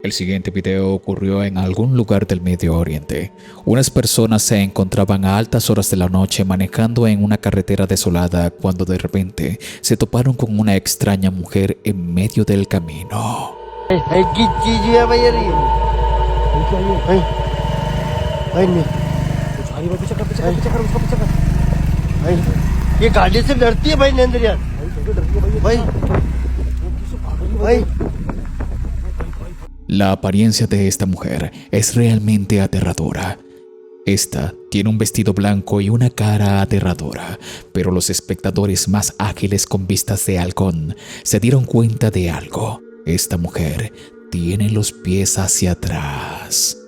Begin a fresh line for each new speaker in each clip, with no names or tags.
El siguiente video ocurrió en algún lugar del Medio Oriente. Unas personas se encontraban a altas horas de la noche manejando en una carretera desolada cuando de repente se toparon con una extraña mujer en medio del camino.
है की चीज है भाई यार ये क्या ये भाई भाई नहीं कुछ भाई पीछे कर उसका पीछे कर भाई ये गाड़ी से डरती है भाई नरेंद्र यार भाई भाई
La apariencia de esta mujer es realmente aterradora. Esta tiene un vestido blanco y una cara aterradora, pero los espectadores más ágiles con vistas de halcón se dieron cuenta de algo. Esta mujer tiene los pies hacia atrás.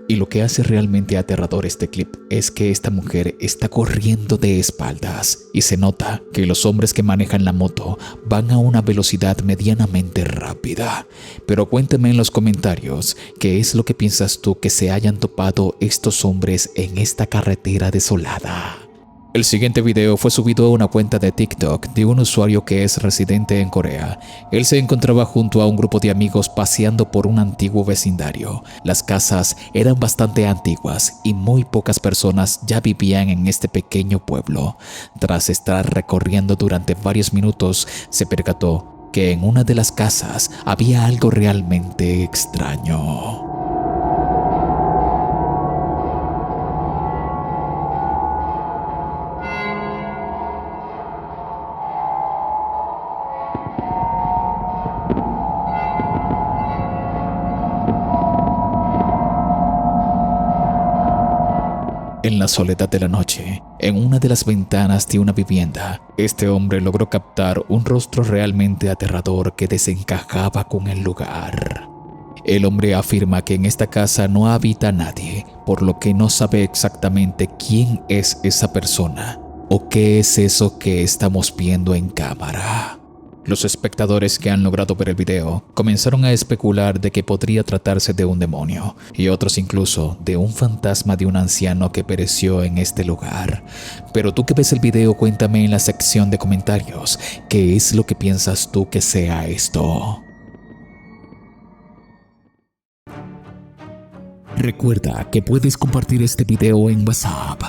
Y lo que hace realmente aterrador este clip es que esta mujer está corriendo de espaldas y se nota que los hombres que manejan la moto van a una velocidad medianamente rápida. Pero cuéntame en los comentarios qué es lo que piensas tú que se hayan topado estos hombres en esta carretera desolada. El siguiente video fue subido a una cuenta de TikTok de un usuario que es residente en Corea. Él se encontraba junto a un grupo de amigos paseando por un antiguo vecindario. Las casas eran bastante antiguas y muy pocas personas ya vivían en este pequeño pueblo. Tras estar recorriendo durante varios minutos, se percató que en una de las casas había algo realmente extraño. En la soledad de la noche, en una de las ventanas de una vivienda, este hombre logró captar un rostro realmente aterrador que desencajaba con el lugar. El hombre afirma que en esta casa no habita nadie, por lo que no sabe exactamente quién es esa persona o qué es eso que estamos viendo en cámara. Los espectadores que han logrado ver el video comenzaron a especular de que podría tratarse de un demonio y otros incluso de un fantasma de un anciano que pereció en este lugar. Pero tú que ves el video, cuéntame en la sección de comentarios qué es lo que piensas tú que sea esto. Recuerda que puedes compartir este video en WhatsApp.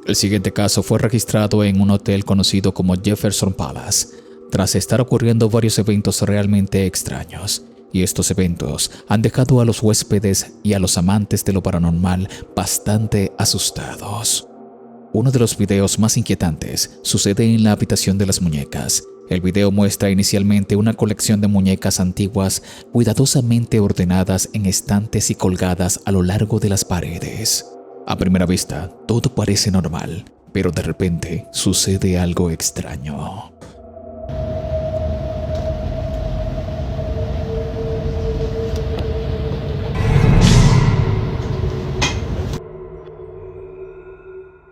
El siguiente caso fue registrado en un hotel conocido como Jefferson Palace, tras estar ocurriendo varios eventos realmente extraños. Y estos eventos han dejado a los huéspedes y a los amantes de lo paranormal bastante asustados. Uno de los videos más inquietantes sucede en la habitación de las muñecas. El video muestra inicialmente una colección de muñecas antiguas cuidadosamente ordenadas en estantes y colgadas a lo largo de las paredes. A primera vista, todo parece normal, pero de repente sucede algo extraño.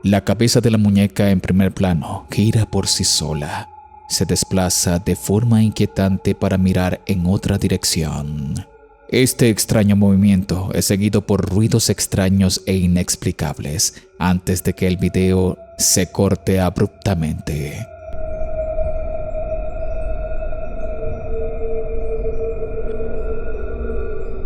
La cabeza de la muñeca en primer plano gira por sí sola. Se desplaza de forma inquietante para mirar en otra dirección. Este extraño movimiento es seguido por ruidos extraños e inexplicables antes de que el video se corte abruptamente.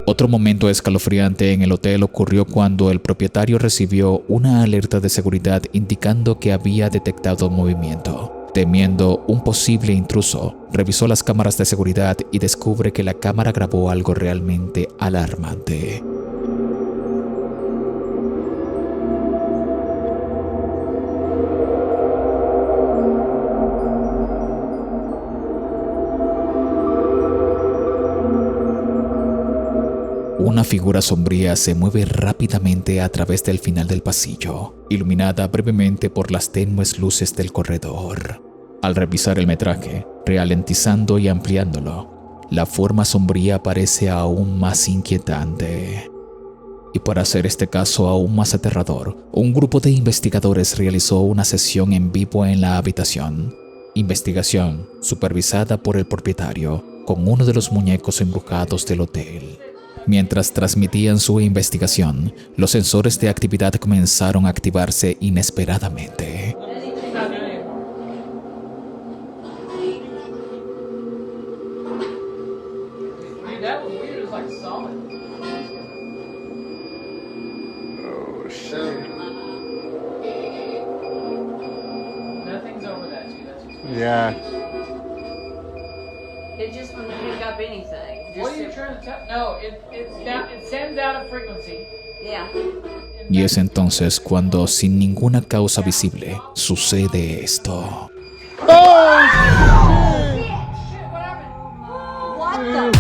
Otro momento escalofriante en el hotel ocurrió cuando el propietario recibió una alerta de seguridad indicando que había detectado movimiento. Temiendo un posible intruso, revisó las cámaras de seguridad y descubre que la cámara grabó algo realmente alarmante. Una figura sombría se mueve rápidamente a través del final del pasillo, iluminada brevemente por las tenues luces del corredor. Al revisar el metraje, ralentizando y ampliándolo, la forma sombría parece aún más inquietante. Y para hacer este caso aún más aterrador, un grupo de investigadores realizó una sesión en vivo en la habitación. Investigación supervisada por el propietario con uno de los muñecos embrujados del hotel. Mientras transmitían su investigación, los sensores de actividad comenzaron a activarse inesperadamente.
Yeah.
It just wouldn't pick up anything.
What are you trying to tell? No, it sends out a frequency.
Yeah.
Y es entonces cuando, sin ninguna causa visible, sucede esto.
What the?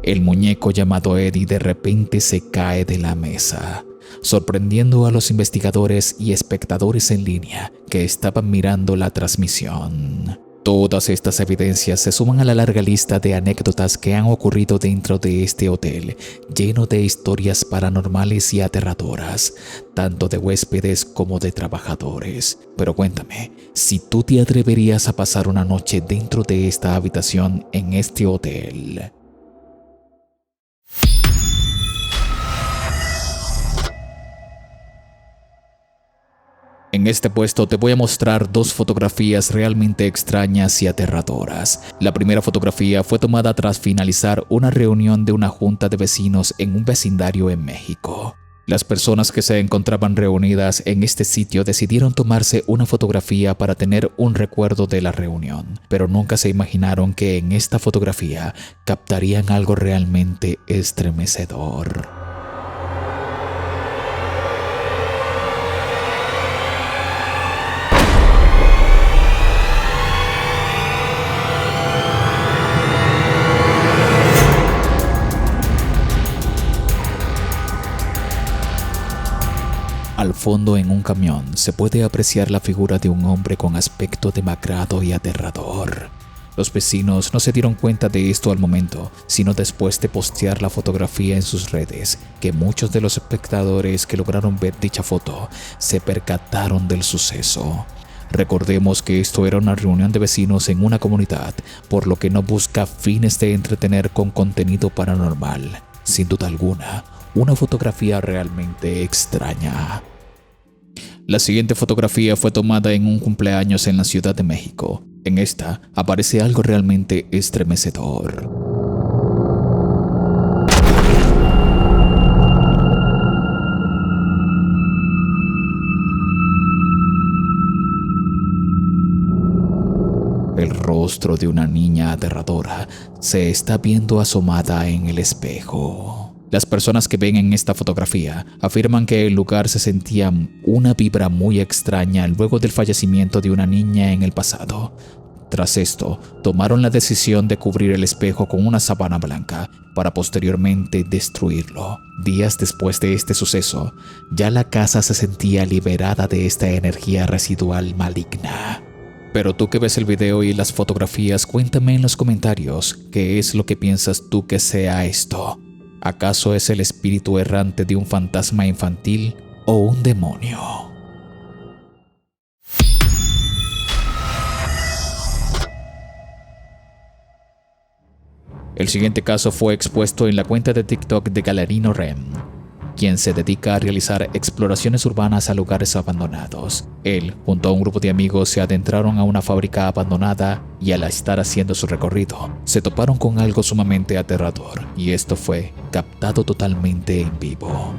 El muñeco llamado Eddie de repente se cae de la mesa, sorprendiendo a los investigadores y espectadores en línea que estaban mirando la transmisión. Todas estas evidencias se suman a la larga lista de anécdotas que han ocurrido dentro de este hotel, lleno de historias paranormales y aterradoras, tanto de huéspedes como de trabajadores. Pero cuéntame, si tú te atreverías a pasar una noche dentro de esta habitación en este hotel. En este puesto te voy a mostrar dos fotografías realmente extrañas y aterradoras. La primera fotografía fue tomada tras finalizar una reunión de una junta de vecinos en un vecindario en México. Las personas que se encontraban reunidas en este sitio decidieron tomarse una fotografía para tener un recuerdo de la reunión, pero nunca se imaginaron que en esta fotografía captarían algo realmente estremecedor. Al fondo, en un camión, se puede apreciar la figura de un hombre con aspecto demacrado y aterrador. Los vecinos no se dieron cuenta de esto al momento, sino después de postear la fotografía en sus redes, que muchos de los espectadores que lograron ver dicha foto se percataron del suceso. Recordemos que esto era una reunión de vecinos en una comunidad, por lo que no busca fines de entretener con contenido paranormal. Sin duda alguna, una fotografía realmente extraña. La siguiente fotografía fue tomada en un cumpleaños en la Ciudad de México. En esta aparece algo realmente estremecedor. El rostro de una niña aterradora se está viendo asomada en el espejo. Las personas que ven en esta fotografía afirman que el lugar se sentía una vibra muy extraña luego del fallecimiento de una niña en el pasado. Tras esto, tomaron la decisión de cubrir el espejo con una sábana blanca para posteriormente destruirlo. Días después de este suceso, ya la casa se sentía liberada de esta energía residual maligna. Pero tú que ves el video y las fotografías, cuéntame en los comentarios qué es lo que piensas tú que sea esto. ¿Acaso es el espíritu errante de un fantasma infantil o un demonio? El siguiente caso fue expuesto en la cuenta de TikTok de Galerino Rem, quien se dedica a realizar exploraciones urbanas a lugares abandonados. Él, junto a un grupo de amigos, se adentraron a una fábrica abandonada y al estar haciendo su recorrido, se toparon con algo sumamente aterrador, y esto fue captado totalmente en vivo.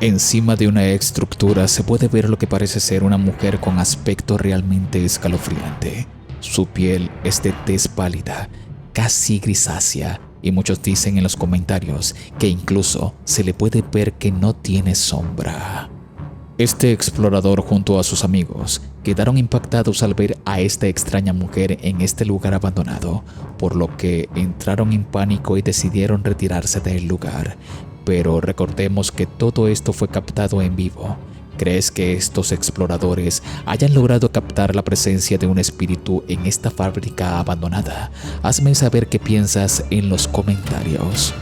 Encima de una estructura se puede ver lo que parece ser una mujer con aspecto realmente escalofriante. Su piel es de tez pálida, casi grisácea, y muchos dicen en los comentarios que incluso se le puede ver que no tiene sombra. Este explorador junto a sus amigos quedaron impactados al ver a esta extraña mujer en este lugar abandonado, por lo que entraron en pánico y decidieron retirarse del lugar. Pero recordemos que todo esto fue captado en vivo. ¿Crees que estos exploradores hayan logrado captar la presencia de un espíritu en esta fábrica abandonada? Hazme saber qué piensas en los comentarios.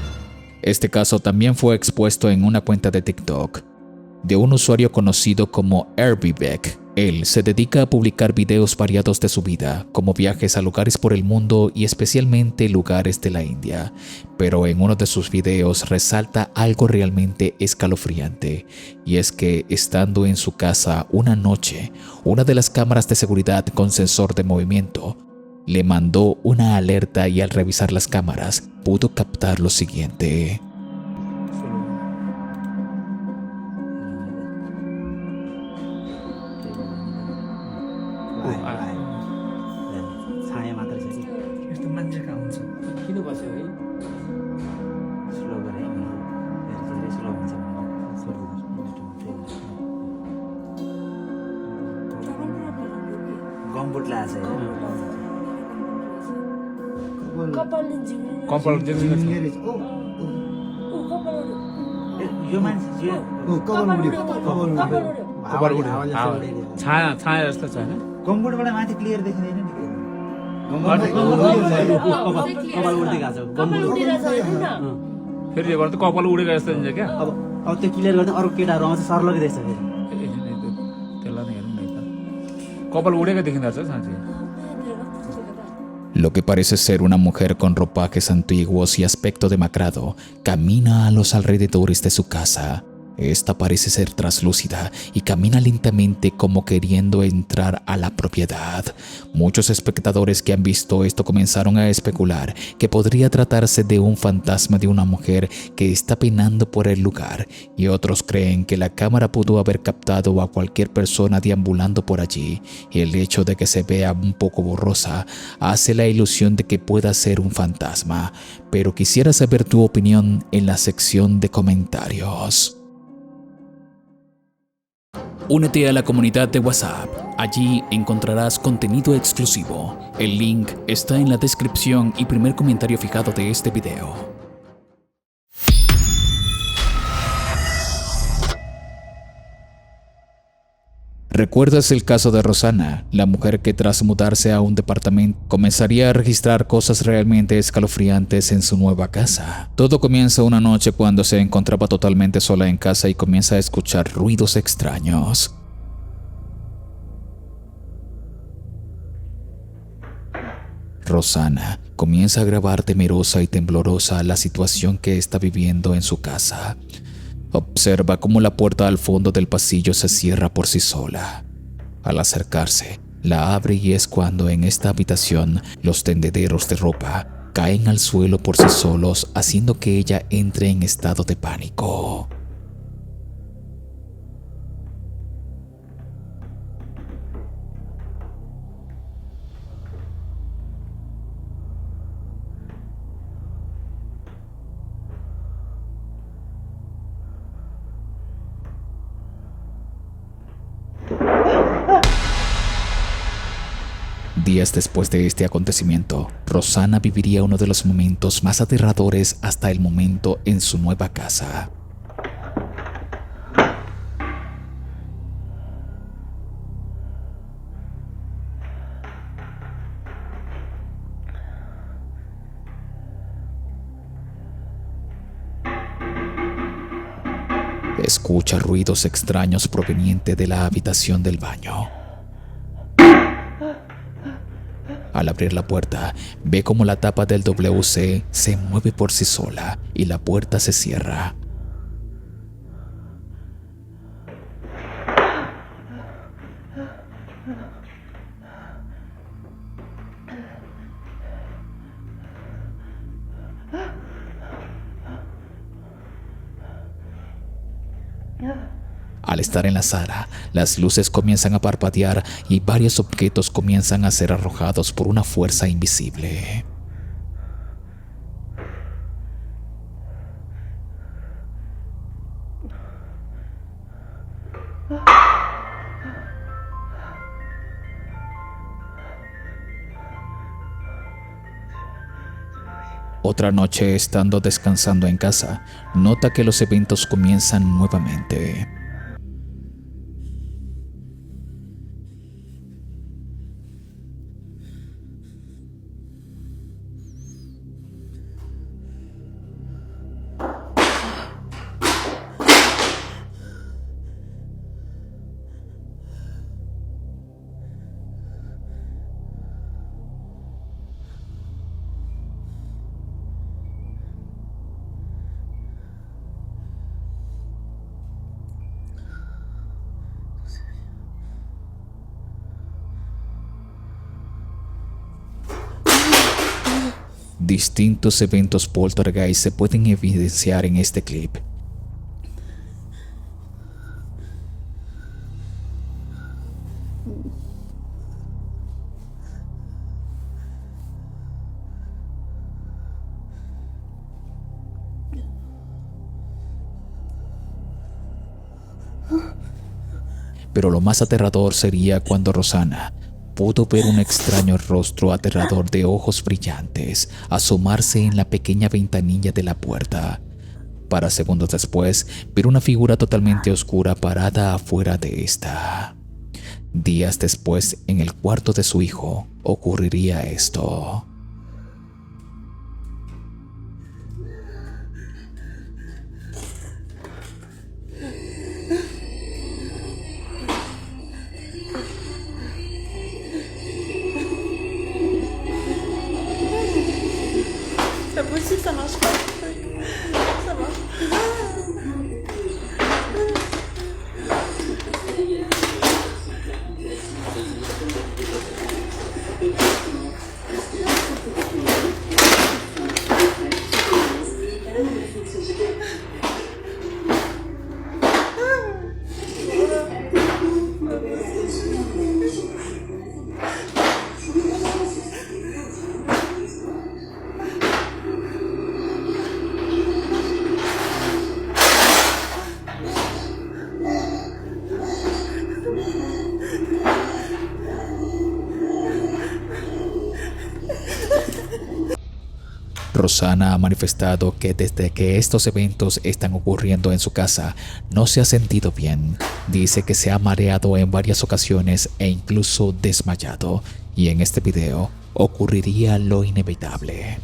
Este caso también fue expuesto en una cuenta de TikTok de un usuario conocido como Airbnb. Él se dedica a publicar videos variados de su vida, como viajes a lugares por el mundo y especialmente lugares de la India. Pero en uno de sus videos resalta algo realmente escalofriante, y es que estando en su casa una noche, una de las cámaras de seguridad con sensor de movimiento le mandó una alerta y al revisar las cámaras pudo captar lo siguiente.
छाया मात्रै छ कि
यस्तो मान्छे कहाँ हुन्छ किन बस्यो है
स्लो गरे धेरै स्लो हुन्छ गमबुट ल्याएको छ
कपाल जिम्मेवारी छ
यो मान्छे
कपाल उड्यो छाया जस्तो छ हैन
गमबुटबाट माथि क्लियर देखिँदैन नि कपाल उड्दै गएको छ
फेरि यो गर्दा कपाल उडेको जस्तो हुन्छ क्या
अब त्यो क्लियर गर्दा अरू केटाहरू आउँछ सर्लकै देख्छ फेरि
त्यसलाई नै हेर्नु न त कपाल उडेको देखिँदो रहेछ साँच्चै
Lo que parece ser una mujer con ropajes antiguos y aspecto demacrado camina a los alrededores de su casa. Esta parece ser traslúcida y camina lentamente como queriendo entrar a la propiedad. Muchos espectadores que han visto esto comenzaron a especular que podría tratarse de un fantasma de una mujer que está penando por el lugar, y otros creen que la cámara pudo haber captado a cualquier persona deambulando por allí, y el hecho de que se vea un poco borrosa hace la ilusión de que pueda ser un fantasma. Pero quisiera saber tu opinión en la sección de comentarios. Únete a la comunidad de WhatsApp. Allí encontrarás contenido exclusivo. El link está en la descripción y primer comentario fijado de este video. ¿Recuerdas el caso de Rosana, la mujer que tras mudarse a un departamento comenzaría a registrar cosas realmente escalofriantes en su nueva casa? Todo comienza una noche cuando se encontraba totalmente sola en casa y comienza a escuchar ruidos extraños. Rosana comienza a grabar temerosa y temblorosa la situación que está viviendo en su casa. Observa cómo la puerta al fondo del pasillo se cierra por sí sola. Al acercarse, la abre y es cuando en esta habitación los tendederos de ropa caen al suelo por sí solos, haciendo que ella entre en estado de pánico. Días después de este acontecimiento, Rosana viviría uno de los momentos más aterradores hasta el momento en su nueva casa. Escucha ruidos extraños provenientes de la habitación del baño. Al abrir la puerta, ve como la tapa del WC se mueve por sí sola y la puerta se cierra. Al estar en la sala, las luces comienzan a parpadear y varios objetos comienzan a ser arrojados por una fuerza invisible. Otra noche, estando descansando en casa, nota que los eventos comienzan nuevamente. Distintos eventos poltergeist se pueden evidenciar en este clip. Pero lo más aterrador sería cuando Rosanna pudo ver un extraño rostro aterrador de ojos brillantes asomarse en la pequeña ventanilla de la puerta, para segundos después ver una figura totalmente oscura parada afuera de esta. Días después, en el cuarto de su hijo, ocurriría esto.
C'est pas possible, ça marche pas. Ça marche.
Rosanna ha manifestado que desde que estos eventos están ocurriendo en su casa no se ha sentido bien. Dice que se ha mareado en varias ocasiones e incluso desmayado, y en este video ocurriría lo inevitable.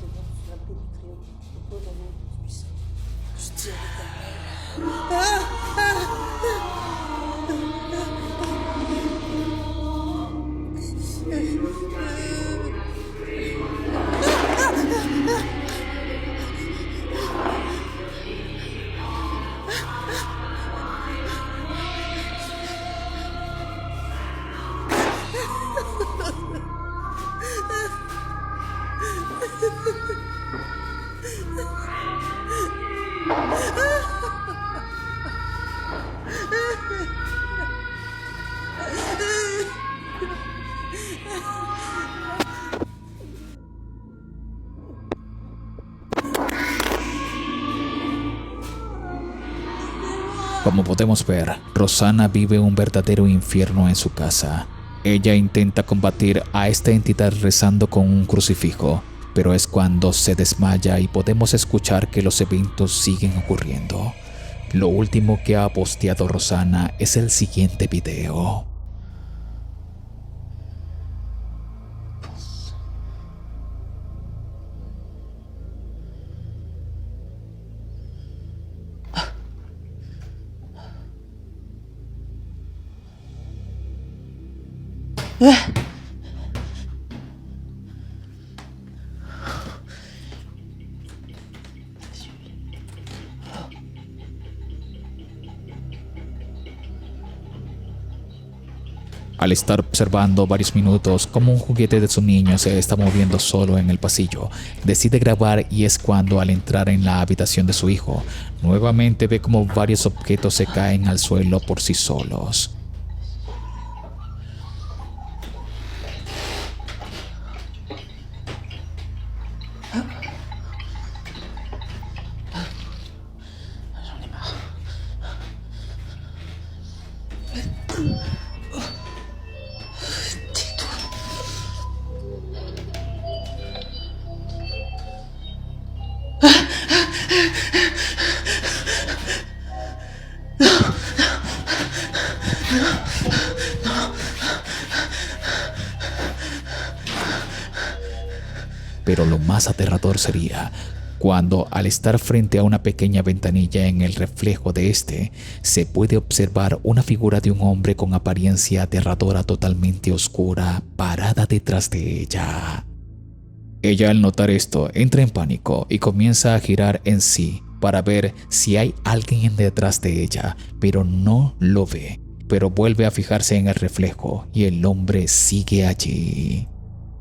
Como podemos ver, Rosanna vive un verdadero infierno en su casa. Ella intenta combatir a esta entidad rezando con un crucifijo, pero es cuando se desmaya y podemos escuchar que los eventos siguen ocurriendo. Lo último que ha posteado Rosanna es el siguiente video. Al estar observando varios minutos cómo un juguete de su niño se está moviendo solo en el pasillo, decide grabar, y es cuando, al entrar en la habitación de su hijo, nuevamente ve como varios objetos se caen al suelo por sí solos. pero lo más aterrador sería cuando, al estar frente a una pequeña ventanilla, en el reflejo de este se puede observar una figura de un hombre con apariencia aterradora, totalmente oscura, parada detrás de ella. Ella, al notar esto, entra en pánico y comienza a girar en sí para ver si hay alguien detrás de ella, pero no lo ve. Pero vuelve a fijarse en el reflejo y el hombre sigue allí.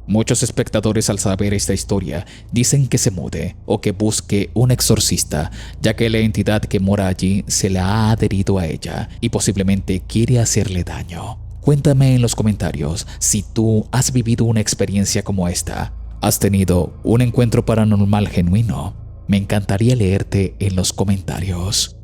Muchos espectadores, al saber esta historia, dicen que se mude o que busque un exorcista, ya que la entidad que mora allí se le ha adherido a ella y posiblemente quiere hacerle daño. Cuéntame en los comentarios si tú has vivido una experiencia como esta. ¿Has tenido un encuentro paranormal genuino? Me encantaría leerte en los comentarios.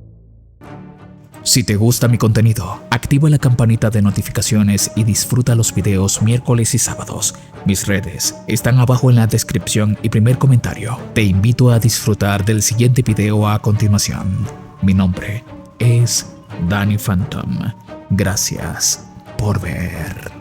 Si te gusta mi contenido, activa la campanita de notificaciones y disfruta los videos miércoles y sábados. Mis redes están abajo en la descripción y primer comentario. Te invito a disfrutar del siguiente video a continuación. Mi nombre es Danny Phantom. Gracias por ver.